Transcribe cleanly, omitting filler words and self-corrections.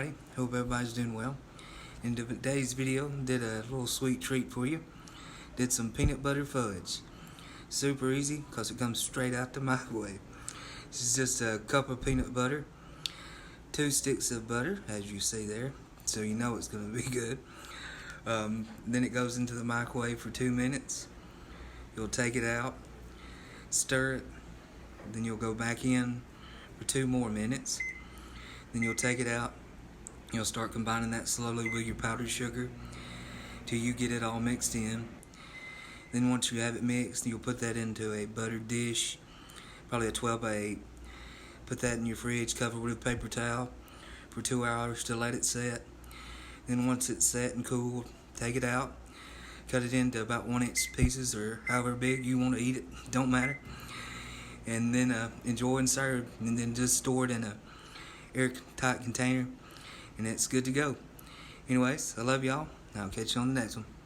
anyway, hope everybody's doing well. In today's video, did a little sweet treat for you. Did some peanut butter fudge. Super easy because it comes straight out the microwave. This is just a cup of peanut butter, 2 sticks of butter, as you see there, so you know it's going to be good. Then it goes into the microwave for 2 minutes. You'll take it out, stir it, then you'll go back in for 2 more minutes. Then you'll take it out. You'll start combining that slowly with your powdered sugar till you get it all mixed in. Then once you have it mixed, you'll put that into a buttered dish, probably a 12x8. Put that in your fridge, cover with a paper towel for 2 hours to let it set. Then once it's set and cooled, take it out, cut it into about 1-inch pieces or however big you want to eat it, don't matter. And then enjoy and serve, and then just store it in a airtight container, and it's good to go. Anyways, I love y'all. I'll catch you on the next one.